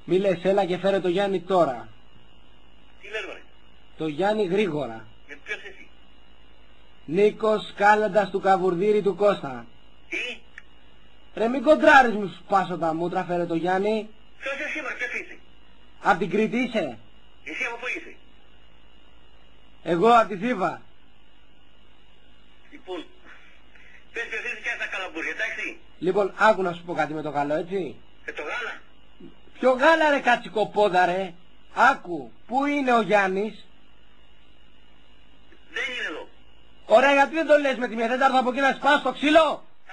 Μη λες, έλα και φέρε το Γιάννη τώρα. Τι λες ρε? Το Γιάννη γρήγορα. Για ποιος εσύ? Νίκος Κάλαντας του Καβουρδίρη του Κώστα. Τι? Ρε μην κοντράρεις μου σου πάσω τα μούτρα, φέρε το Γιάννη. Ποιος εσύ μα, ποιος είσαι? Απ' την Κρήτη είσαι? Εσύ από πού είσαι? Εγώ απ' τη Θήβα. Λοιπόν, πες ποιος είσαι και τα καλαμπούρια, εντάξει? Λοιπόν, άκου να σου πω κάτι με το καλό, έτσι. Το γάλα? Ποιο γάλα ρε κατσικοπόδα ρε. Άκου, πού είναι ο Γιάννης? Δεν είναι εδώ. Ωραία, γιατί δεν το λες με τη μία, δεν θα έρθω από εκεί να σπάσω το ξύλο.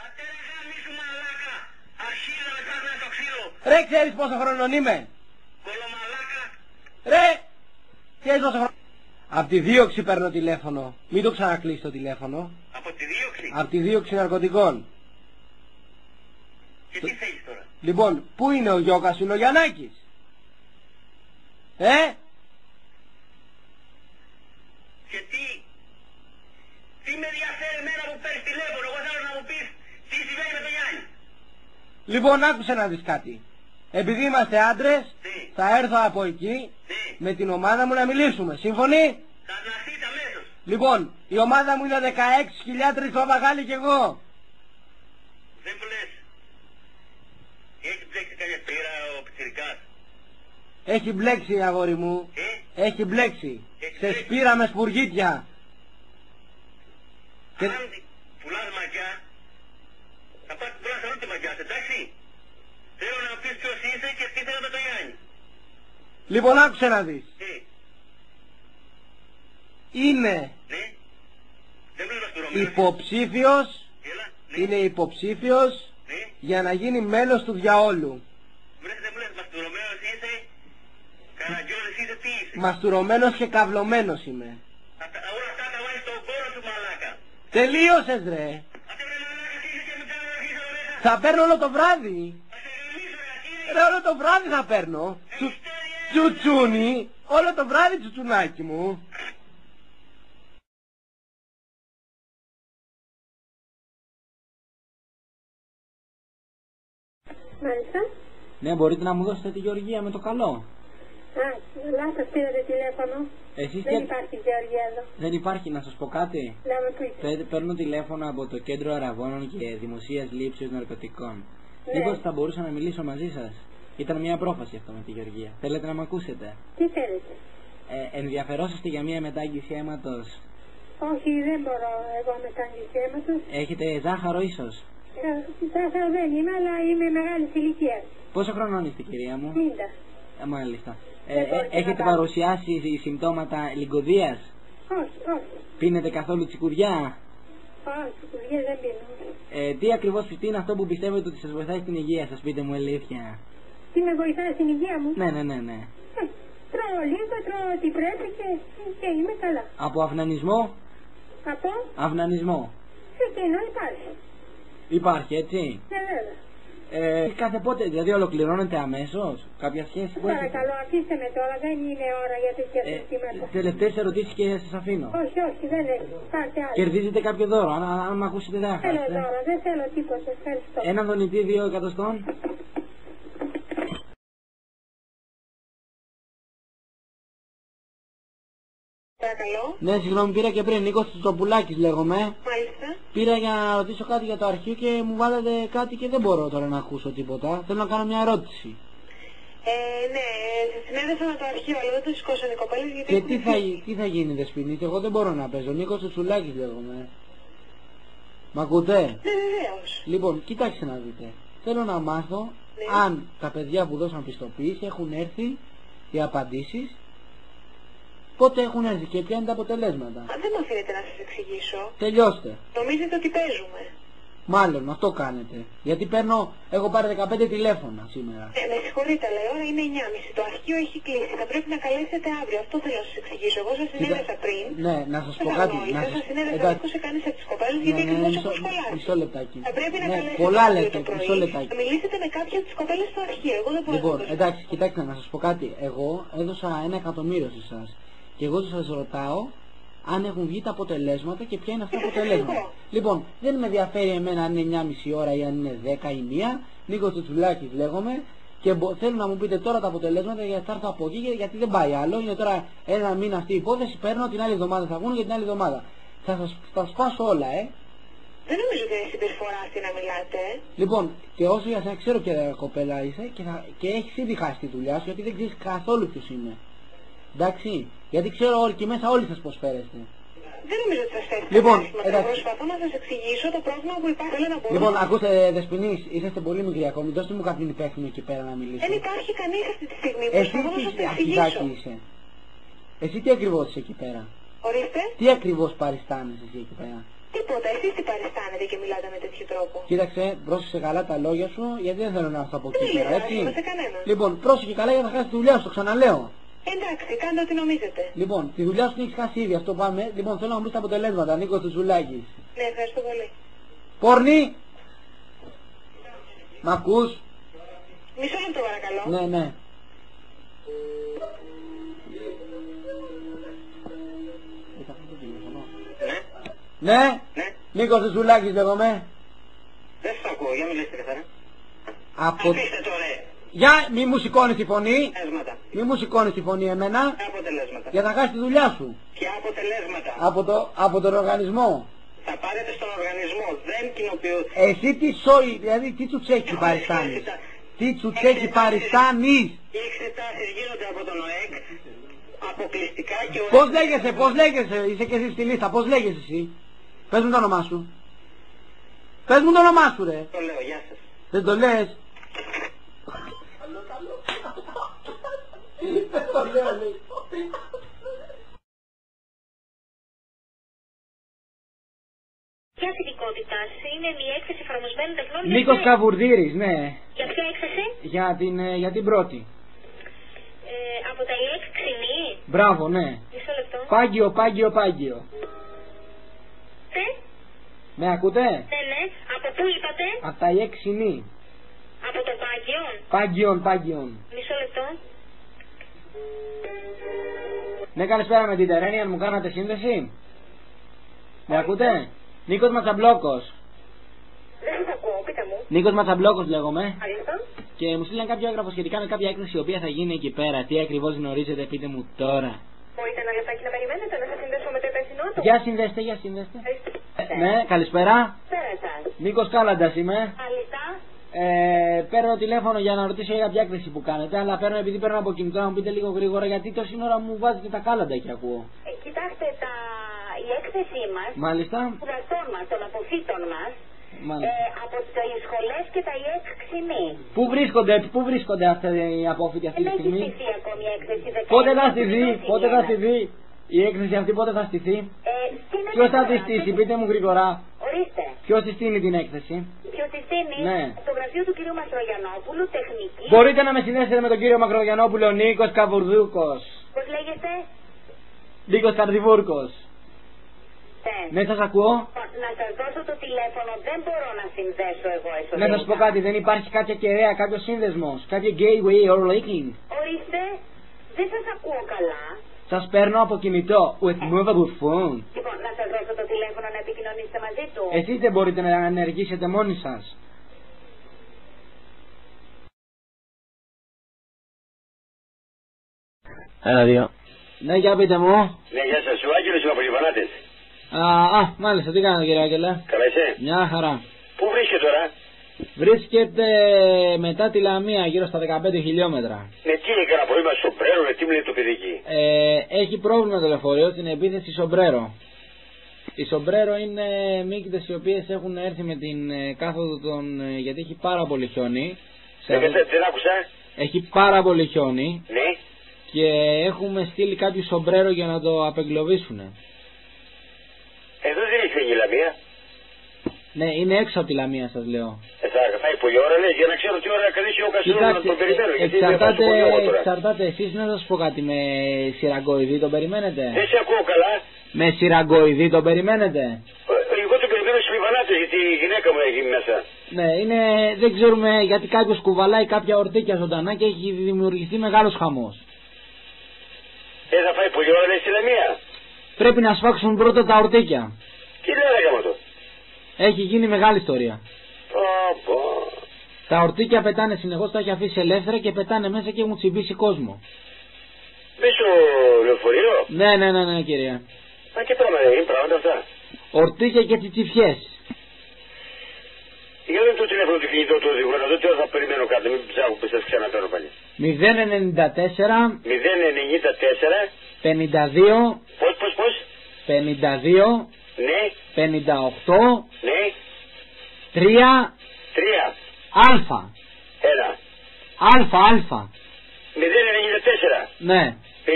Ατέρα γάμι σου μαλάκα. Αρχίδα με κάρνα το ξύλο. Ρε, ξέρεις πόσο χρονών είμαι? Κολομαλάκα. Ρε, ξέρεις πόσο χρονών? Απ' τη δίωξη παίρνω τηλέφωνο. Μην το ξανακλείσει το τηλέφωνο. Από τη δίωξη? Απ' τη δίωξη ναρκωτικών. Και τι θέλεις τώρα? Λοιπόν, πού είναι ο Γιώκας, είναι ο Γιαννάκης? Και τι με ενδιαφέρει εμένα που παίρνεις τηλέφωνο? Εγώ θέλω να μου πεις τι συμβαίνει με τον Γιάννη. Λοιπόν, άκουσε να δεις κάτι. Επειδή είμαστε άντρες, Ναι. θα έρθω από εκεί Ναι. με την ομάδα μου να μιλήσουμε. Σύμφωνοι? Θα αναστείς αμέσως. Λοιπόν, η ομάδα μου είναι 16.000 παπαγάλοι κι εγώ. Δεν μου λες. Έχει μπλέξει κάποια πύρα ο πιτσιρικάς? Έχει μπλέξει, αγόρι μου. Έχει μπλέξει. Έχει Σε μπλέξει. σπήρα με σπουργίτια. Και... Αν πουλάς μαγιά, θα πας πουλάς όλη τη μαγιά, εντάξει? Θέλω να μου πεις ποιος είσαι και τι θέλω με τον Γιάννη. Λοιπόν, άκουσε να δεις. Ναι, Είναι δεν μου λες μαστουρωμένος. υποψήφιος, Έλα, ναι, είναι υποψήφιος ναι. για να γίνει μέλος του διαόλου. Δεν μου λες μαστουρωμένος είσαι, καραγκιόζης είσαι, τι είσαι? Μαστουρωμένος και καυλωμένος είμαι. Όλα αυτά τα βάζεις στον κόρο σου μαλάκα. Τελείωσες ρε. Άντε βρε μαλάκα, τι είσαι και με κάνω να αρχίσω μέσα. Θα παίρνω όλο το βράδυ. Θα σε γαμίσω ρε αρχίδι. Ρε, όλο το βράδυ θα παίρνω. Τσουτσούνι, όλο το βράδυ τσουτσουνάκι μου. Μάλιστα. Ναι, μπορείτε να μου δώσετε τη Γεωργία με το καλό. Α, λάθος πήρατε τηλέφωνο. Εσείς Δεν υπάρχει Γεωργία εδώ. δεν υπάρχει, να σας πω κάτι. Να με πείτε. Παίρνω τηλέφωνο από το Κέντρο Αραβώνων και Δημοσίας Λήψεως Ναρκωτικών. Ναι. Μήπως θα μπορούσα να μιλήσω μαζί σας? Ήταν μια πρόφαση αυτό με τη Γεωργία. Θέλετε να με ακούσετε? Τι θέλετε? Ενδιαφερόσαστε για μια μετάγγιση αίματος? Όχι, δεν μπορώ εγώ με τα αίματος. Έχετε ζάχαρο ίσως? Ζάχαρο δεν είμαι, αλλά είμαι μεγάλη ηλικία. Πόσο χρονών είστε, κυρία μου? 50. Μάλιστα. Δεν μπορείτε να Έχετε κάνετε. παρουσιάσει συμπτώματα λιγκωδίας? Όχι, όχι. Πίνετε καθόλου τσικουριά? Όχι, κουβιές δεν πίνω. Τι ακριβώς τι είναι αυτό που πιστεύετε ότι σας βοηθάει στην υγεία σας? Πείτε μου αλήθεια. Τι με βοηθάει στην υγεία μου? Ναι. Τρώω λίγο, τρώω ό,τι πρέπει και είμαι καλά. Από αυνανισμό? Από Αυνανισμό. εκείνο υπάρχει. Υπάρχει, έτσι. Ναι, βέβαια. Κάθε πότε, δηλαδή ολοκληρώνεται αμέσως κάποια σχέση που έχετε? Παρακαλώ, αφήστε με τώρα, δεν είναι ώρα για τέτοια συστήματα. Τελευταίες ερωτήσεις και σας αφήνω. Όχι, όχι, δεν έχει. Πάρτε άλλο. Κερδίζετε κάποιο δώρο, αν με ακούσετε δεν θα Θέλω χάσετε. τώρα, δεν θέλω τίποτα. Ευχαριστώ. Ένα δονητή 2 εκατοστών. Παρακαλώ. Ναι, συγγνώμη, πήρα και πριν. Νίκος Τσοπουλάκης λέγομαι. Μάλιστα. Πήρα για να ρωτήσω κάτι για το αρχείο και μου βάλατε κάτι και δεν μπορώ τώρα να ακούσω τίποτα. Θέλω να κάνω μια ερώτηση. Ναι, συνέδεσα με το αρχείο, αλλά δεν το σηκώσαν οι κοπέλες γιατί... Και τι θα γίνει, Δεσποινίτη? Εγώ δεν μπορώ να παίζω. Νίκος Τσοπουλάκης λέγομαι. Μ' ακούτε? Ναι, βεβαίως. Λοιπόν, κοιτάξτε να δείτε. Θέλω να μάθω Ναι. αν τα παιδιά που δώσαν πιστοποίηση έχουν έρθει οι απαντήσεις, πότε έχουν έρθει και ποια είναι τα αποτελέσματα. Δεν με αφήνετε να σας εξηγήσω. Τελειώστε. Νομίζετε ότι παίζουμε. Μάλλον αυτό κάνετε. Γιατί έχω πάρει 15 τηλέφωνα σήμερα. Με συγχωρείτε, αλλά η ώρα είναι 9.30. Το αρχείο έχει κλείσει. Θα πρέπει να καλέσετε αύριο. Αυτό θέλω να σας εξηγήσω. Εγώ σας συνέδεσα πριν. Ναι, να σας πω κάτι. Σας συνέδεσα δεν σε κανείς από τις κοπέλες γιατί ακριβώς έχω σχολάσει. Μισό λεπτάκι. Θα πρέπει να καλέσετε πολλά αύριο λέτε, το πρωί. μισό λεπτάκι. Να μιλήσετε με κάποια από τις κοπέλες στο αρχείο. Εγώ δεν μπορώ Λοιπόν, να το εντάξει, κοιτάξτε να σας πω κάτι. Εγώ έδωσα 1.000.000 σε εσάς. Και εγώ σας ρωτάω αν έχουν βγει τα αποτελέσματα και ποια είναι αυτά τα αποτελέσματα. Λοιπόν, δεν με ενδιαφέρει εμένα αν είναι 9.30 ώρα ή αν είναι 10 ή 1. Νίκος Τσουτσουλάκης λέγομαι Και θέλω να μου πείτε τώρα τα αποτελέσματα γιατί θα έρθω από εκεί, γιατί δεν πάει άλλο. Είναι τώρα ένα μήνα αυτή η υπόθεση, παίρνω την άλλη εβδομάδα θα βγουν για την άλλη εβδομάδα. Θα σας σπάσω όλα, Δεν νομίζω ότι είναι συμπεριφορά αυτή να μιλάτε. Λοιπόν, και όσο για σένα ξέρω και κοπέλα είσαι και έχεις ήδη χάσει τη δουλειά σου γιατί δεν ξέρεις καθόλου ποιος είμαι. Εντάξει, γιατί ξέρω όλοι και μέσα όλοι σας πώς φέρεστε. Δεν νομίζω ότι σας φέρετε. Λοιπόν, προσπαθώ να σας εξηγήσω το πρόβλημα που υπάρχει. Θέλω να μπορώ. Λοιπόν, ακούστε Δεσποινής, είσαστε πολύ μικροί ακόμη. Δώστε μου κάποιον υπεύθυνο εκεί πέρα να μιλήσω. Δεν υπάρχει κανείς αυτή τη στιγμή. Εσύ τι αρχιδάκι είσαι. Εσύ τι ακριβώς είσαι εκεί πέρα. Ορίστε. Τι ακριβώς παριστάνεσαι εσύ εκεί πέρα. Τίποτα. Εσείς τι παριστάνετε και μιλάτε με τέτοιο τρόπο. Κοίταξε, πρόσεξε καλά τα λόγια σου γιατί δεν θέλω να έρθω από εκεί πέρα. Έτσι. Λοιπόν, πρόσεξε καλά για να χάσει τη δουλειά σου, το ξαναλέω. Εντάξει, κάντε ό,τι νομίζετε. Λοιπόν, τη δουλειά σου την έχεις χάσει ήδη, αυτό πάμε. Λοιπόν, θέλω να μου πεις τα αποτελέσματα, Νίκος Τσουτσουλάκης. Ναι, ευχαριστώ πολύ. Πόρνη! Μ' ακούς? Μισό λεπτό παρακαλώ. Ναι, ναι. Ναι. Ναι, Ναι. Νίκος Τσουτσουλάκης λέγομαι. Δεν σας ακούω, για μιλήστε καθαρά. Από... Αφήστε το ρε. Για, μη μου σηκώνεις τη φωνή. Αποτελέσματα. Μη μου σηκώνεις τη φωνή εμένα. Ποια αποτελέσματα. Για να χάσεις τη δουλειά σου. Ποια αποτελέσματα. Από τον οργανισμό. Θα πάρετε στον οργανισμό. Δεν κοινοποιώ. Εσύ τι σόι, δηλαδή τι τσουτσέκι παριστάνεις. Τι τσουτσέκι παριστάνεις. Οι εξετάσεις γίνονται από τον ΟΕΚ. Αποκλειστικά και ο Πώς λέγεσαι, είσαι και εσύ στη λίστα, πώς λέγεσαι εσύ. Πες μου το όνομά σου. Πες μου το όνομά σου ρε. Το λέω, γεια σας. Δεν το λες. Δεν το λέω λέει. Ποια θετικότητας είναι η έκθεση εφαρμοσμένων τεχνών. Νίκος Καβουρδίρης, ναι. Για ποια έκθεση? Για την πρώτη. Από τα ΙΕΚ Ξινή. Μπράβο, ναι. Μισό λεπτό. Πάγκιο. Τι? Με ακούτε? Ναι. Από πού είπατε? Από τα ΙΕΚ Ξινή. Από το Πάγκιον. Πάγκιον. Μισό λεπτό. Ναι, καλησπέρα με την Τερένια, μου κάνατε σύνδεση. Με ακούτε? Νίκος Ματσαμπλόκος. Δεν σας ακούω, πείτε μου. Νίκος Ματσαμπλόκος λέγομαι. Αλήθεια. Και μου στείλαν κάποιο έγγραφο σχετικά με κάποια έκθεση η οποία θα γίνει εκεί πέρα. Τι ακριβώς γνωρίζετε, πείτε μου τώρα. Μπορείτε ένα λεπτάκι να περιμένετε, να σας συνδέσω με το υπεύθυνό του. Για συνδέστε. Ναι, καλησπέρα. Πέρα εσάς. Νίκος Κάλαντας είμαι. Αλήθεια. Παίρνω τηλέφωνο για να ρωτήσω για κάποια έκθεση που κάνετε, αλλά παίρνω επειδή παίρνω από κινητό να μου πείτε λίγο γρήγορα γιατί τόση ώρα μου βάζετε τα κάλαντα εκεί ακούω. Κοιτάξτε, η έκθεσή μας, Μάλιστα. των σπουδαστών μας, των αποφύτων μας, από τις σχολές και τα ΙΕΚ Ξινή. Πού βρίσκονται αυτοί οι απόφοιτοι αυτή τη στιγμή? Δεν έχει στηθεί ακόμη η έκθεση. Πότε θα στηθεί η έκθεση αυτή, πότε θα στηθεί? Ποιος θα τη στήσει, πείτε μου γρήγορα. Ορίστε. Ποιος τη στείνει την έκθεση? Ποιος τη στείνει? Ναι. Στο γραφείο του κυρίου Μαστρογιαννόπουλου, τεχνική. Μπορείτε να με συνδέσετε με τον κύριο Μακρογιαννόπουλο, Νίκος Καβουρδούκος. Πώς λέγεστε? Νίκος Καρδιβούρκος. Ναι, σας ακούω. Να σας δώσω το τηλέφωνο, δεν μπορώ να συνδέσω εγώ εσωτερικά. Να σας πω κάτι, δεν υπάρχει κάποια κεραία, κάποιο σύνδεσμος, κάποιο gateway or linking. Ορίστε, δεν σας ακούω καλά. Σας παίρνω από κινητό, with movable phone. Λοιπόν, να σας δώσω το τηλέφωνο να επικοινωνήσετε μαζί του. Εσείς δεν μπορείτε να ενεργήσετε μόνοι σας. Ένα, δύο. Ναι, για πείτε μου. Ναι, γεια σας. Ο Άγγελος είμαι από Λιβανάτες. Μάλιστα, τι κάνετε κύριε Άγγελε? Καλά είσαι? Μια χαρά. Πού βρίσκεται τώρα? Βρίσκεται μετά τη Λαμία, γύρω στα 15 χιλιόμετρα. Ναι, τι έκανα από είμαι σομπρέρο, τι μου λέει το παιδική. Έχει πρόβλημα το λεωφορείο στην επίθεση Σομπρέρο. Οι Σομπρέρο είναι μύκητες οι οποίες έχουν έρθει με την κάθοδο των... γιατί έχει πάρα πολύ χιόνι. Δεν άκουσα. Έχει πάρα πολύ χιόνι. Ναι. Και έχουμε στείλει κάποιο Σομπρέρο για να το απεγκλωβίσουν. Εδώ δεν έχει φύγει η Λαμία. Ναι, είναι έξω από τη Λαμία σας λέω. Θα πάει πολλή ώρα λέει για να ξέρω τι ώρα καλέσει ο Κασίνος να τον περιμένω. Εξαρτάται εσείς να σας πω κάτι, με σειραγκοειδή τον περιμένετε? Δεν σε ακούω καλά. Με σειραγκοειδή τον περιμένετε? Εγώ τον περιμένω στους Λιβανάτες γιατί η γυναίκα μου έχει μέσα. Ναι, δεν ξέρουμε γιατί κάποιος κουβαλάει κάποια ορτίκια ζωντανά και έχει δημιουργηθεί μεγάλος χαμός. Θα πάει πολλή ώρα λέει στη Λαμία. Πρέπει να σφάξουν πρώτα τα ορτίκια. Τι λέει έκαμα το? Έχει γίνει μεγάλη ιστορία. Τα ορτίκια πετάνε συνεχώς, τα έχει αφήσει ελεύθερα και πετάνε μέσα και έχουν τσιμπήσει κόσμο. Πίσω λεωφορείο. Ναι, κυρία. Μα και πράγματα είναι, πράγματα αυτά. Ορτίκια και τσιτσιφιές. Για δεν το τηλέφωνο του κινητό του οδηγού, να δω τι ώρα θα περιμένω κάτω, μην ψάχνω που σας ξαναφέρω πάλι. 094 094 52 Πώς 52 Ναι 58 Ναι 3 3 Α. Έλα Α. 094 Ναι 52 58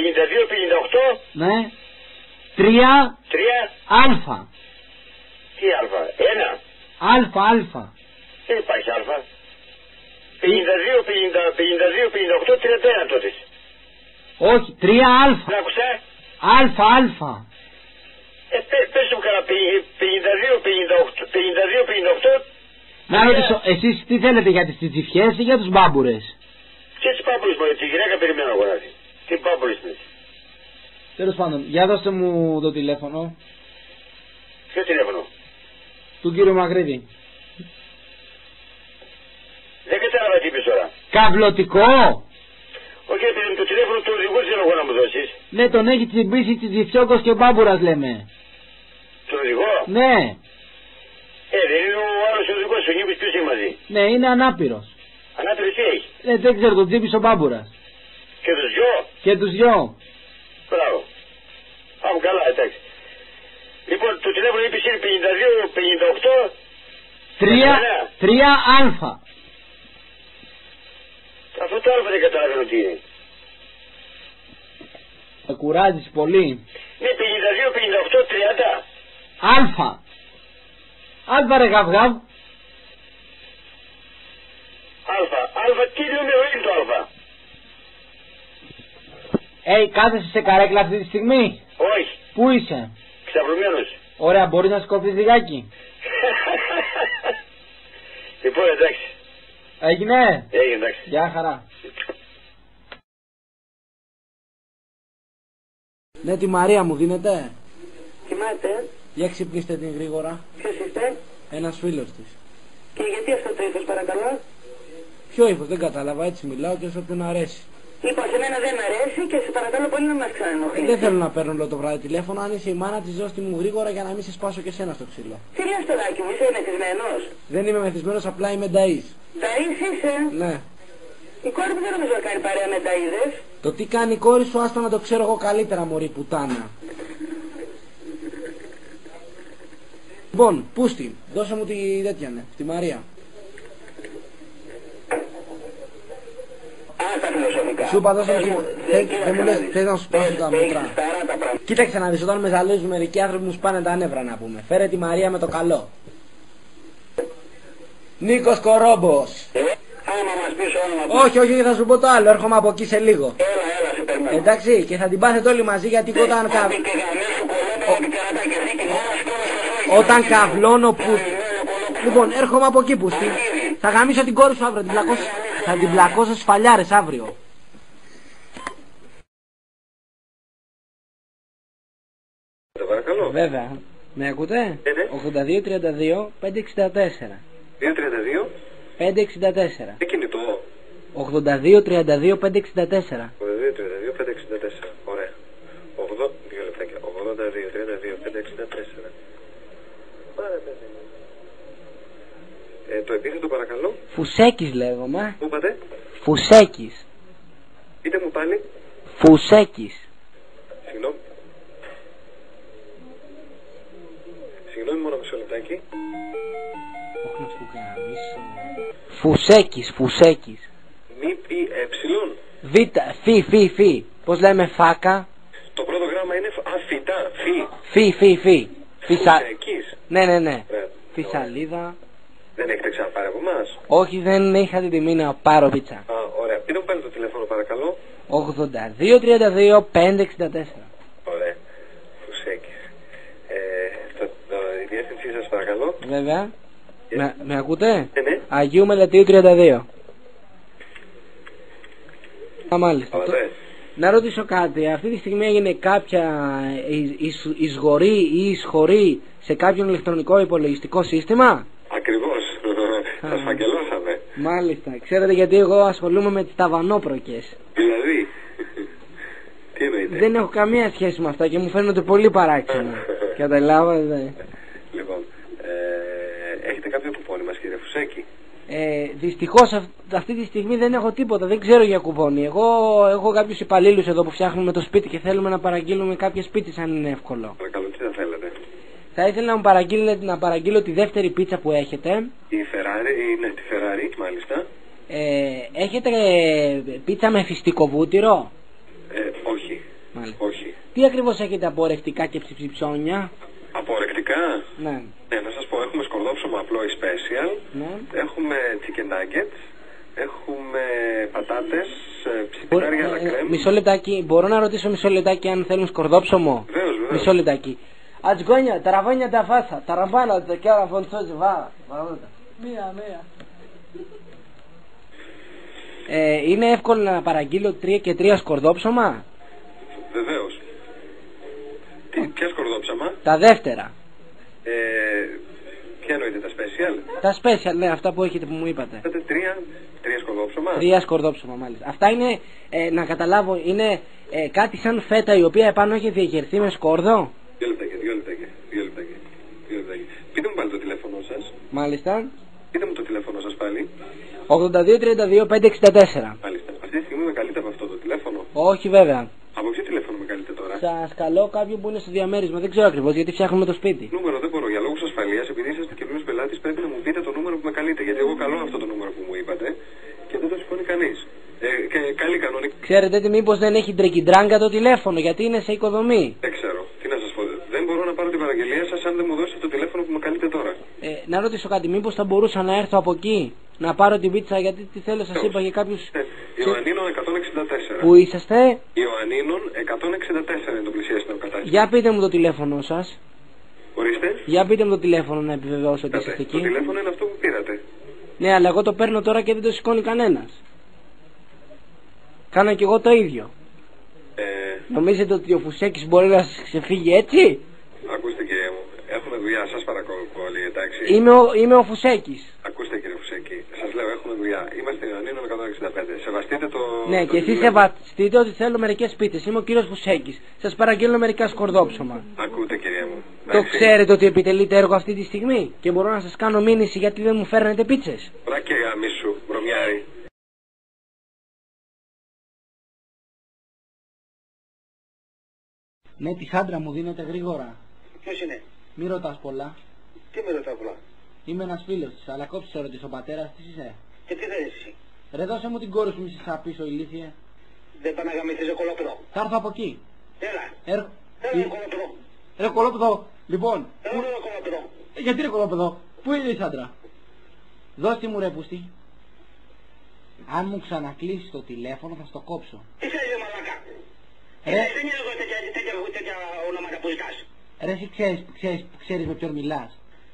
Ναι 3 Α. Τι α, ένα Α. Δεν υπάρχει α. 52 58 31 τότε. Όχι, 3 Α. Δεν άκουσα. Α. Πες μου καλά 52 58. Να ρωτήσω, εσείς τι θέλετε, για τις τσιτσιφιές ή για τους μπάμπουρες? Και τις πάμπουλες μου, τη γυναίκα περιμένω εγώ να δει. Τι πάμπουλες είναι? Τέλος πάντων, για δώστε μου το τηλέφωνο. Ποιο τηλέφωνο? Του κύριου Μαγρίδη. Δεν κατάλαβα τι είπες τώρα. Καυλωτικό. Όχι, επειδή το τηλέφωνο του οδηγού θέλω εγώ να μου δώσεις. Ναι, τον έχει τσιμπήσει τσιτσιφιόκος και μπάμπουρας λέμε. Τον οδηγό? Ναι. Δεν είναι ο άλλος οδηγός, ο Νίκος ποιος είναι μαζί? Ναι, είναι ανάπηρος. Ανάπηρος τι έχει? Δεν ξέρω, τον τσίπησε ο μπάμπουρας. Και τους δυο? Και τους δυο. Μπράβο. Πάμε καλά, εντάξει. Λοιπόν, το τηλέφωνο είπες είναι 52 58 3 Α. Αυτό το άλλο δεν καταλαβαίνω τι είναι. Με κουράζεις πολύ. Ναι, 52 58 30 Α. Α ρε γαυγάβ. Α, τι νούμερο είναι το α? Κάθεσαι σε καρέκλα αυτή τη στιγμή? Όχι. Πού είσαι? Ξαπλωμένος. Ωραία, μπορείς να σκόψεις λιγάκι? Λοιπόν, εντάξει. Έγινε? Έγινε, εντάξει. Γεια χαρά. Ναι, τη Μαρία μου δίνετε? Κοιμάται. Για ξυπνήστε την γρήγορα. Ποιος είστε? Ένας φίλος της. Και γιατί αυτό το ύφος παρακαλώ? Ποιο ύφος? Δεν κατάλαβα, έτσι μιλάω και σε όποιον αρέσει. Λοιπόν, σε μένα δεν μ' αρέσει και σε παρακαλώ πολύ να μας ξαναενοχλήσεις. Δεν θέλω να παίρνω όλο το βράδυ τηλέφωνο. Αν είσαι η μάνα της, δώσ' τη μου γρήγορα για να μην σε σπάσω και σένα στο ξύλο. Τι λες παιδάκι μου, είσαι μεθυσμένος? Δεν είμαι μεθυσμένος, απλά είμαι νταΐς. Ταΐς είσαι? Ναι. Η κόρη μου δεν νομίζω να κάνει παρέα με ταΐδες. Το τι κάνει η κόρη σου, άστα να το ξέρω εγώ καλύτερα, μωρή πουτάνα. Λοιπόν, πούστη, δώσε μου τη τέτοια, ναι, τη Μαρία. Τα φιλοσοφικά. Σου είπα δώσε μου δεν μου λες, θες να σου σπάσω τα μούτρα. Κοίταξε να δεις, όταν με ζαλίζουν μερικοί άνθρωποι μου σπάνε τα νεύρα να πούμε. Φέρε τη Μαρία με το καλό. Νίκος Κορόμπος. Άμα μας πεις όνομα. Όχι, θα σου πω το άλλο, έρχομαι από εκεί σε λίγο. Έλα, σε περιμένω. Εντάξει, και θα την πάθετε όλοι μαζί γιατί όταν καβλώνω που... Λοιπόν, έρχομαι από εκεί που θα γαμίσω την κόρη σου αύριο, θα την πλακώσω στις φαλιάρες αύριο. Παρακαλώ. Βέβαια. Με ακούτε? 82-32-564. 232. 564. Τι κινητό? 82-32-564. 82-32-564. Ωραία. 2 λεπτάκια. 82-32-564. Το επίθετο παρακαλώ. Φουσέκης λέγομαι. Πού είπατε? Φουσέκης. Πείτε μου πάλι. Φουσέκης. Συγγνώμη. Συγγνώμη μόνο μισό λεπτάκι. Όχι να σου γαμίσω. Φουσέκης. Μη πει Φι. Πώς λέμε φάκα? Το πρώτο γράμμα είναι φυτά. Φι. Φουσέκης. Ναι. Φυσαλίδα. Δεν έχετε ξαναπάρει από εμάς? Όχι, δεν είχα την τιμή να πάρω πίτσα. Α, ωραία. Πείτε μου πάλι το τηλέφωνο παρακαλώ. 82-32-564. Ωραία. Φουσέκης. Η διεύθυνσή σας παρακαλώ. Βέβαια. Με ακούτε? Ναι. Αγίου Μελετίου 32. Μάλιστα. Να ρωτήσω κάτι. Αυτή τη στιγμή έγινε κάποια εισγορή ή εισχωρή σε κάποιον ηλεκτρονικό υπολογιστικό σύστημα? Ακριβώς. Σας φαγγελώσαμε. Μάλιστα. Ξέρετε γιατί εγώ ασχολούμαι με τις ταβανόπροκες. Δηλαδή, τι εννοείται? Δεν έχω καμία σχέση με αυτά και μου φαίνονται πολύ παράξενα. Καταλάβατε? Λοιπόν, έχετε κάποιο κουπόνι μας, κύριε Φουσέκη? Δυστυχώς αυτή τη στιγμή δεν έχω τίποτα, δεν ξέρω για κουπόνι. Εγώ έχω κάποιους υπαλλήλους εδώ που φτιάχνουμε το σπίτι και θέλουμε να παραγγείλουμε κάποιες πίτσες αν είναι εύκολο. Παρακαλώ, τι θα θέλετε? Θα ήθελα να παραγγείλω τη δεύτερη πίτσα που έχετε. Η Ferrari, ναι, τη Ferrari, μάλιστα. Έχετε πίτσα με φιστικό βούτυρο? Όχι. Μάλιστα. Όχι. Τι ακριβώς έχετε από ορεκτικά και ψιψιψόνια? Από ορεκτικά? Ναι. Ναι, να σας πω, έχουμε σκορδόψωμα απλό ή special, Ναι. έχουμε chicken nuggets, έχουμε πατάτες, ψιπινάρια αλλά κρέμ. Μισό λεπτάκι, μπορώ να ρωτήσω μισό λεπτάκι αν θέλουν σκορδόψωμο? Βεβαίως. Μισό λεπτάκι. Ατζγκόνια, ταραβόνια τα φάσα, ταραμπάνα, τα κιάρα φωντσόζι, βά. Μία. Είναι εύκολο να παραγγείλω 3 και 3 σκορδόψωμα? Βεβαίως. Ποια σκορδόψαμα? Τα δεύτερα. Ποια εννοείται, τα special? Τα special, ναι, αυτά που έχετε που μου είπατε. Θέλετε τρία σκορδόψαμα? 3 σκορδόψωμα, μάλιστα. Αυτά είναι, να καταλάβω, είναι κάτι σαν φέτα η οποία επάνω έχει διαγερθεί με σκόρδο. Δύο λεπτάκια. Πείτε μου πάλι το τηλέφωνο σας. Μάλιστα. Πείτε μου το τηλέφωνο σας πάλι. 82-32-564. Μάλιστα. Αυτή τη στιγμή με καλείτε από αυτό το τηλέφωνο? Όχι βέβαια. Από ποιο τηλέφωνο με καλείτε τώρα? Σας καλώ κάποιον που είναι στο διαμέρισμα, δεν ξέρω ακριβώς γιατί φτιάχνουμε το σπίτι. Νούμερο δεν μπορώ, για λόγους ασφαλείας, επειδή είσαστε καινούριο πελάτης, πρέπει να μου πείτε το νούμερο που με καλείτε. Γιατί εγώ καλώ αυτό το νούμερο που μου είπατε και δεν το σηκώνει κανείς. Και καλή κανονικά. Ξέρετε τι, μήπως δεν έχει ντρεκιντράγκα το τηλέφωνο, γιατί είναι σε οικοδομή. Δεν ξέρω. Τι να σας πω. Δεν μπορώ να πάρω την παραγγελία σας αν δεν μου δώσετε το τηλέφωνο που με καλείτε τώρα. Να ρωτήσω κάτι, μήπως θα μπορούσα να έρθω από εκεί να πάρω την πίτσα, γιατί τι θέλω, σας είπα για κάποιους. Ιωαννίνων 164. Πού είσαστε? Ιωαννίνων 164 είναι το πλησιέστερο κατάστημα. Για πείτε μου το τηλέφωνο σας. Ορίστε. Για πείτε μου το τηλέφωνο να επιβεβαιώσω ότι είστε εκεί. Το τηλέφωνο είναι αυτό που πήρατε. Ναι, αλλά εγώ το παίρνω τώρα και δεν το σηκώνει κανένας. Κάνω κι εγώ το ίδιο. Νομίζετε ότι ο Φουσέκης μπορεί να ξεφύγει έτσι? Ακούστε κύριε μου, έχουμε δουλειά, σας παρακαλώ πολύ, εντάξει. Είμαι ο Φουσέκης. Ακούστε κύριε Φουσέκη, σας λέω έχουμε δουλειά. Είμαστε Ιωαννίνων 165. Σεβαστείτε το. Ναι, και εσείς σεβαστείτε ότι θέλω μερικές πίτες. Είμαι ο κύριος Φουσέκης. Σας παραγγέλνω μερικά σκορδόψωμα. Ακούτε κύριε μου. Το ξέρετε ότι επιτελείτε έργο αυτή τη στιγμή και μπορώ να σας κάνω μήνυση γιατί δεν μου φέρνετε πίτσες? Βράκε γαμίσου, βρωμιάρη. Ναι, τη χάντρα μου δίνετε γρήγορα. Ποιος είναι? Μη ρωτάς πολλά. Τι με ρωτάω πολλά? Είμαι ένας φίλος της, αλλά κόψεις να ρωτήσω, ο πατέρας της είσαι? Και τι θέλεις εσύ? Ρε δώσε μου την κόρη σου, μη σε σαπίσω ηλίθιε. Δεν πάνε να γαμηθείς κολόπεδο. Θα έρθω από εκεί. Έλα. Έλα κολόπεδο. Ρε κολόπεδο, λοιπόν. Έλα κολόπεδο. Γιατί ρε κολόπεδο, πού είναι η σάντρα? Δώστη μου ρε πούστη. Αν μου ξανακλείσεις το τηλέφωνο θα στο κόψω. Τι θέλεις ρε μαλάκα? Ρε, Δεν είναι εγώ τέτοια ονόματα που ζητάς. ρε εσύ ξέρεις με ποιον μιλάς?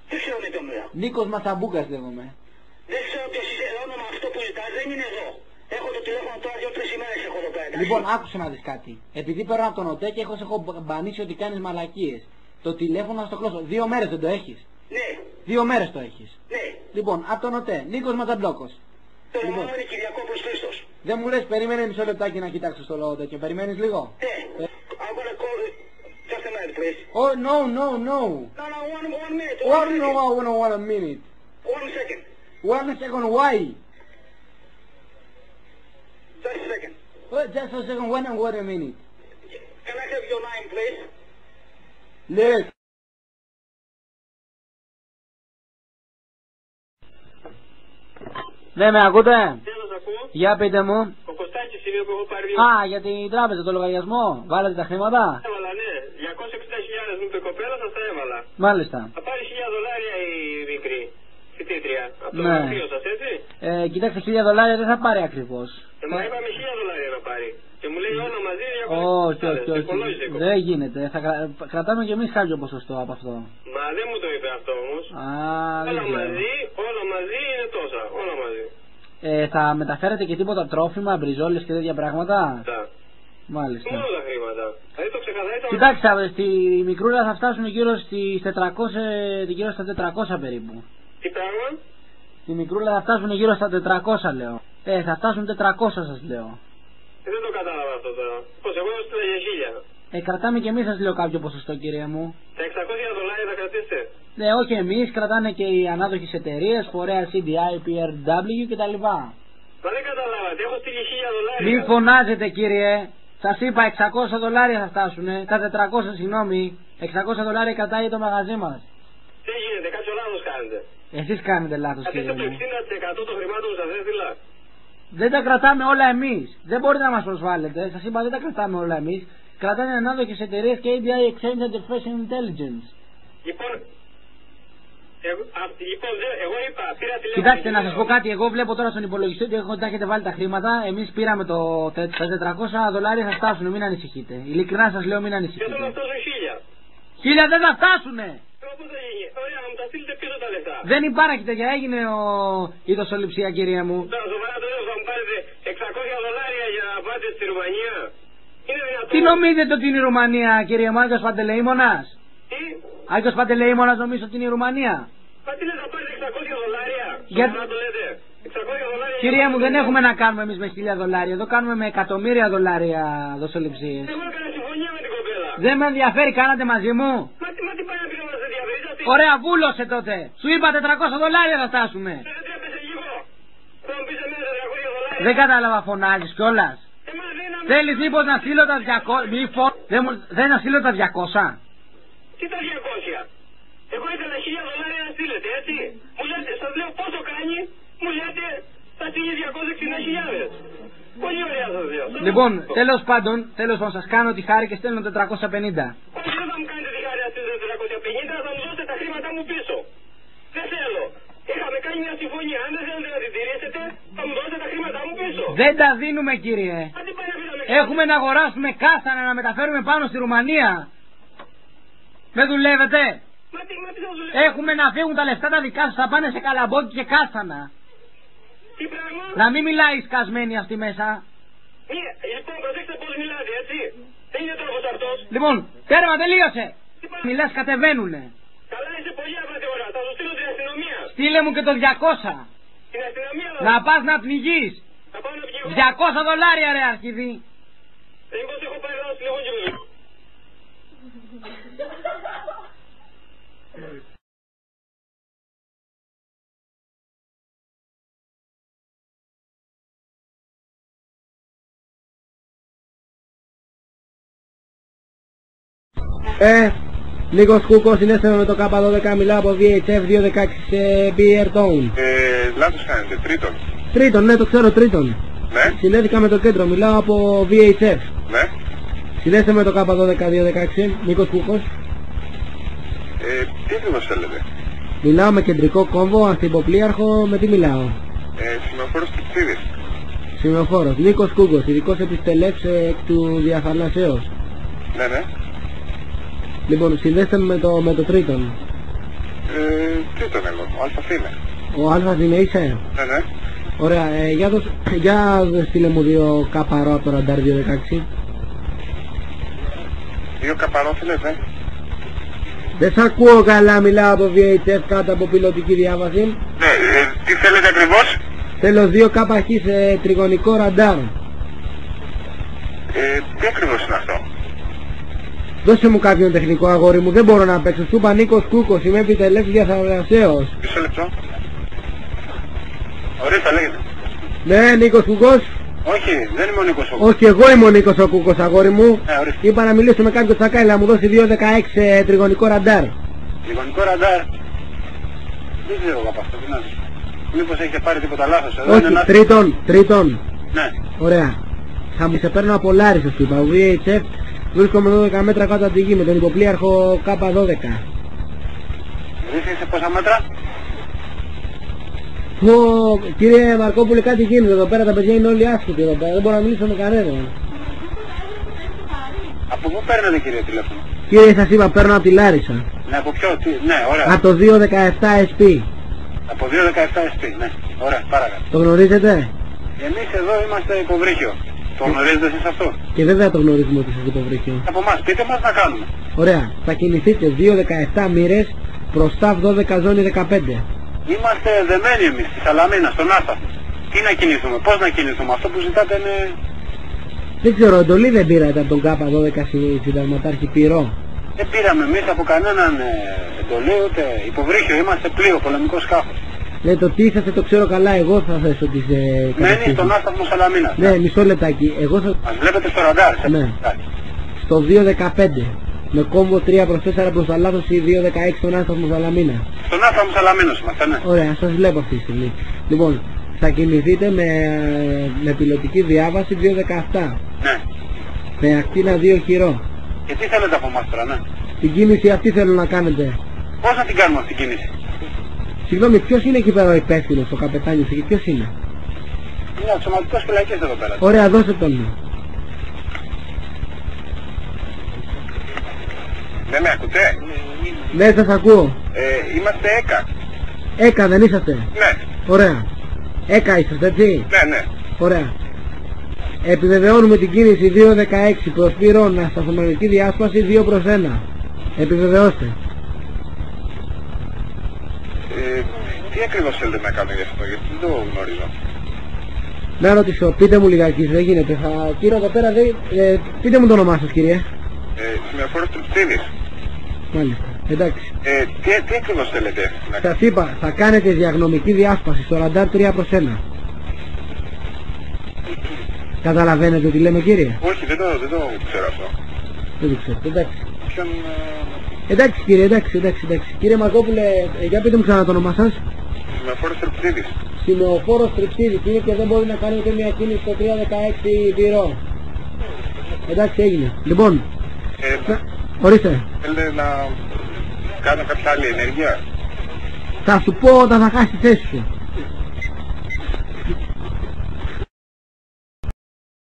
Δεν ξέρω με ποιον μιλάω. Νίκος Ματσαμπούκας λέγομαι. Δεν ξέρω ποιος είσαι, όνομα αυτό που ζητάς δεν είναι εδώ. Έχω το τηλέφωνο τώρα 2-3 ημέρες έχω εδώ πέρα. Λοιπόν, άκουσε να δεις κάτι. Επειδή παίρνω από τον ΟΤΕ και έχω μπανίσει ότι κάνεις μαλακίες. Το τηλέφωνο θα στο κλώσω. 2 μέρες δεν το έχεις? Ναι. 2 μέρες το έχεις. Ναι. Λοιπόν, από τον ΟΤΕ, Νίκος Ματσαμπλόκος. Το όνομα μου είναι Κυριακόπουλος Χρήστος. Δεν μου λες, περίμενε μισό λεπτάκι να κοιτάξω στο λόγο τέτοιο. Περιμένεις λίγο? Ναι. I'm gonna call you. Just a minute, please. Oh, no. No, one minute. One minute. 1 second. 1 second, why? Just a second. Just a second, one a minute. Can I have your name, please? Λες. Ναι, με ακούτε? Δεν σας ακούω. Για πείτε μου. Ο Κωστάκης είναι που έχω πάρει. Α, για την τράπεζα, το λογαριασμό. Βάλατε τα χρήματα? Έβαλα, ναι. 260.000 μου είπε η κοπέλα, σας τα έβαλα. Μάλιστα. Θα πάρει $1,000 η μικρή φοιτήτρια. Από το Ναι. γραφείο σας, έτσι. Κοιτάξτε, $1,000 δεν θα πάρει ακριβώς. Μα είπαμε $1,000 να πάρει. Και μου λέει όλα μαζί Όχι. Δεν γίνεται. Θα κρατάμε κι εμείς κάποιο ποσοστό από αυτό. Μα δεν μου το είπε αυτό όμως. Α, δεν ξέρω. Όλα μαζί είναι τόσα. Όλα μαζί. Θα μεταφέρετε και τίποτα τρόφιμα, μπριζόλες και τέτοια πράγματα? Τα. Μάλιστα. Μόνο τα χρήματα. Δηλαδή το ξεκαθαρίσαμε. Κοιτάξτε, στη μικρούλα θα φτάσουμε γύρω στις 400, γύρω στα 400 περίπου. Τι πράγμα? Τη μικρούλα θα φτάσουν γύρω στα 400 λέω. Θα φτάσουν 400 σας λέω. Δεν το κατάλαβα αυτό τώρα. Πως εγώ έστειλα για 1000. Κρατάμε και εμείς σας λέω κάποιο ποσοστό κύριε μου. Τα 600 δολάρια θα κρατήσετε. Ναι, όχι εμείς, κρατάνε και οι ανάδοχες εταιρείες, φορέα CDI, PRW κτλ. Μα δεν καταλάβατε, έχω στείλει 1000 δολάρια. Μην φωνάζετε κύριε. Σας είπα 600 δολάρια θα φτάσουνε. Τα 400 συγγνώμη. 600 δολάρια κρατάει το μαγαζί μας. Τι γίνεται, κάποιο λάθος κάνετε. Εσείς κάνετε λάθος κύριε Αφήστε το μου. 60% των χρημάτων που σας έστειλα. Δεν τα κρατάμε όλα εμείς. Δεν μπορείτε να μας προσβάλλετε. Σας είπα δεν τα κρατάμε όλα εμείς. Κρατάνε ανάδοχες εταιρείες και ADI Exchange and Professional Intelligence. Λοιπόν, εγώ είπα, πήρα τηλέφωνο. Κοιτάξτε να σας πω κάτι. Εγώ βλέπω τώρα στον υπολογιστή ότι τα έχετε βάλει τα χρήματα. Εμείς πήραμε τα 400 δολάρια θα φτάσουν. Μην ανησυχείτε. Ειλικρινά σας λέω μην ανησυχείτε. Και τώρα φτάσουν 1000. 1000 δεν θα φτάσουνε. Πώς θα γίνει. Ωραία, να μου τα στείλετε πίσω τα λεφτά. Δεν υπάρχει τέτοια. Έγινε η δοσοληψία κυρία μου. Τώρα σοβαρά το λέω, θα μου πάρετε 600 δολάρια για να πάτε στη Ρουμανία. Είναι δυνατόν. Τι νομίζετε ότι είναι η Ρουμανία κύριε μου, Άγιος Παντελεήμονας? Τι? Άγιος Παντελεήμονας νομίζω ότι είναι η Ρουμανία? Μα τι λέτε, θα πάρετε 600 δολάρια. Για... το λέτε. 600 δολάρια. Κυρία μου δεν έχουμε να κάνουμε εμείς με 1000 δολάρια. Εδώ κάνουμε με εκατομμύρια δολάρια δοσοληψίες. Εγώ έκανα συμφωνία με την κοπέλα. Δεν με ενδιαφέρει, κάνατε μαζί μου. Μα τι πάει να πει να μας ενδιαφέρει. Ωραία, βούλωσε τότε. Σου είπα 400 δολάρια θα φτάσουμε. Δεν έπεσε λίγο. Θα μου πεις εμένα 400 δολάρια. Δεν κατάλαβα, φωνάζεις κιόλας. Θέλεις μήπως να στείλω τα 200. Δεν να στείλω τα 200. Τι τα 200. Εγώ ήθελα 1000 δολάρια να στείλετε, έτσι. Μου λέτε, σας λέω πόσο κάνει. Μου λέτε, θα στείλει 260.000. Πολύ ωραία σας λέω. Λοιπόν, τέλος πάντων, σας κάνω τη χάρη και στέλνω 450. Όχι, δεν θα μου κάνετε τη χάρη να στείλετε 450, θα μου δώσετε τα χρήματά μου πίσω. Δεν θέλω. Είχαμε κάνει μια συμφωνία. Αν δεν θέλετε να την τηρήσετε, θα μου δώσετε τα χρήματά μου πίσω. Δεν τα δίνουμε, κύριε. Έχουμε να αγοράσουμε κάστανα να μεταφέρουμε πάνω στη Ρουμανία. Δεν δουλεύετε. Έχουμε να φύγουν τα λεφτά τα δικά σας, θα πάνε σε καλαμπόκι και κάστανα. Τι πράγμα? Να μην μιλάει σκασμένη αυτή μέσα. Λοιπόν, προσέξτε πώς μιλάτε, έτσι. Δεν είναι τρόπος αυτός. Λοιπόν, τέρμα, τελείωσε. Μιλάς, κατεβαίνουνε. Καλά, είσαι πολύ απατεωρά. Θα σου στείλω την αστυνομία. Στείλε μου και το 200. Την αστυνομία να πας να πνιγείς. Να πάω να πνιγώ. 200 δολάρια ρε αρχιδί. Εγώ έχω πάει εδώ στη λεγόνια μου. Νίκος Κούκος, συνέστημα με το K12, μιλάω από VHF 216 σε Beer Town. Λάθος κάνετε, τρίτον. Τρίτον, ναι, το ξέρω, τρίτον. Ναι. Συνέθηκα με το κέντρο, μιλάω από VHF. Ναι. Συνέστημα με το K12 216, Νίκος Κούκος. Τι ακριβώς θέλετε? Μιλάω με κεντρικό κόμβο, ανθυποπλοίαρχο, με τι μιλάω? Σημεοφόρος Πιτσίδης. Σημεοφόρος, Νίκος Κούκος, ειδικός επιστελεύς εκ του διαφαλάσεως. Ναι, ναι. Λοιπόν, συνδέστε με το τρίτον. Τρίτον εγώ, ο Αλφας είναι. Ο Αλφας είναι, είσαι? Ναι, ναι. Ωραία, για στείλε μου 2 καπαρό από το ραντάρ 216. 2 καπαρό θέλετε? Δεν σ' ακούω καλά, μιλάω από VHF κάτω από πιλωτική διάβαση. Ναι, τι θέλετε ακριβώς? Θέλω 2 καπαχή σε τριγωνικό ραντάρ. Τι ακριβώς είναι αυτό? Δώσε μου κάποιον τεχνικό, αγόρι μου, δεν μπορώ να παίξω. Σου είπα Νίκος Κούκος, είμαι επιτελεύς διαθαλασσέως. Μισό λεπτό. Ορίστε, λέγεται. Ναι, Νίκος Κούκος. Όχι, δεν είμαι ο Νίκος ο Κούκος. Όχι, εγώ είμαι ο Νίκος ο Κούκος, αγόρι μου. Ορίστε. Είπα να μιλήσω με κάποιον τσακάλι, να μου δώσει 216 τριγωνικό ραντάρ. Τριγωνικό ραντάρ. Δεν ξέρω εγώ από αυτό, τι να δεις. Μήπως έχετε πάρει τίποτα λάθος εδώ? Όχι, τρίτον. Ναι. Ωραία. Θα μου σε παίρνω από Λάρισα, σου είπα, ο VHF. Βρίσκομαι 12 μέτρα κάτω από τη γη με τον υποπλοίαρχο K12. Βρίσκεσαι πόσα μέτρα? Κύριε Μαρκόπουλε, κάτι γίνεται εδώ πέρα, τα παιδιά είναι όλοι άσχετοι εδώ πέρα, δεν μπορώ να μιλήσω με κανέναν. Από πού παίρνετε κύριε τηλέφωνο? Κύριε, σας είπα, παίρνω από τη Λάρισα. Ναι, από ποιο, ναι, ωραία. Από το 217 SP. Από 217 SP, ναι, ωραία, παρακαλώ. Το γνωρίζετε? Εμείς εδώ είμαστε υποβρύχιο. Το γνωρίζετε εσείς αυτό? Και βέβαια το γνωρίζουμε ότι είστε υποβρύχιο. Από εμάς, πείτε μας να κάνουμε. Ωραία, θα κινηθείτε 217 μοίρες προς ΤΑΒ 12 ζώνη 15. Είμαστε δεμένοι εμείς στη Σαλαμίνα, στον Άσταθμο. Τι να κινηθούμε, πώς να κινηθούμε, αυτό που ζητάτε είναι... Δεν ξέρω, εντολή δεν πήρατε από τον ΚΑΠΑ 12 συνταγματάρχη Πυρό? Δεν πήραμε εμείς από κανέναν εντολή, ούτε υποβρύχιο, είμαστε πλοίο, πολεμικό σκάφος. Ναι, το τι είσαστε το ξέρω καλά, εγώ θα θέσω τις μένει στον Άσταθμο Σαλαμίνας. Ναι, μισό λεπτάκι, εγώ θα... Μας βλέπετε στο ραντάρ, ναι. Στο 2.15. Με κόμβο 3 προς 4 προς τα λάθος ή 2.16 στον Άσταθμο Σαλαμίνα. Στον Άσταθμο Σαλαμίνος είμαστε, ναι. Ωραία, σας βλέπω αυτή τη στιγμή. Λοιπόν, θα κινηθείτε με πιλωτική διάβαση 2.17. Ναι. Με ακτίνα 2 χειρό. Και τι θέλετε από εμάς τώρα, ναι. Την κίνηση αυτή θέλω να κάνετε. Πώς να την κάνουμε αυτή την κίνηση? Συγγνώμη, ποιος είναι εκεί πέρα ο υπεύθυνος, ο καπετάνιος εκεί, ποιος είναι? Είναι ο αξιωματικός φυλακής εδώ πέρα. Ωραία, δώστε τον μου. Δεν με ακούτε? Ναι, σας ακούω. Είμαστε ΕΚΑ. ΕΚΑ δεν είσαστε? Ναι. Ωραία. ΕΚΑ είσαστε, έτσι? Ναι, ναι. Ωραία. Επιβεβαιώνουμε την κίνηση 2.16 προς Πυρώνα, σταθμολογική διάσπαση 2 προς 1. Επιβεβαιώστε. Τι ακριβώς θέλετε να κάνω γι' αυτό, γιατί δεν το γνωρίζω. Να ρωτήσω, πείτε μου λιγάκι, δεν γίνεται. Κύριε εδώ πέρα, πείτε μου το όνομά σας, κύριε. Σημεοφόρος Τριψίδης. Μάλιστα, εντάξει. Τι ακριβώς θέλετε να Σας είπα, θα κάνετε διαγνωμική διάσπαση στο ραντάρ 3 προς 1. Καταλαβαίνετε τι λέμε, κύριε? Όχι, δεν το ξέρω αυτό. Δεν το ξέρω, εντάξει. Ποιον... Εντάξει κύριε, εντάξει. Κύριε Μαρκόπουλε, για πείτε μου ξανά το όνομά σας. Σημεοφόρος Τριψίδης. Σημεοφόρος Τριψίδης είναι και δεν μπορεί να κάνει ούτε μια κίνηση στο 316 Πυρό. Εντάξει, έγινε. Λοιπόν, ορίστε. Θέλετε να κάνω κάποια άλλη ενέργεια? Θα σου πω όταν θα χάσει τη θέση σου.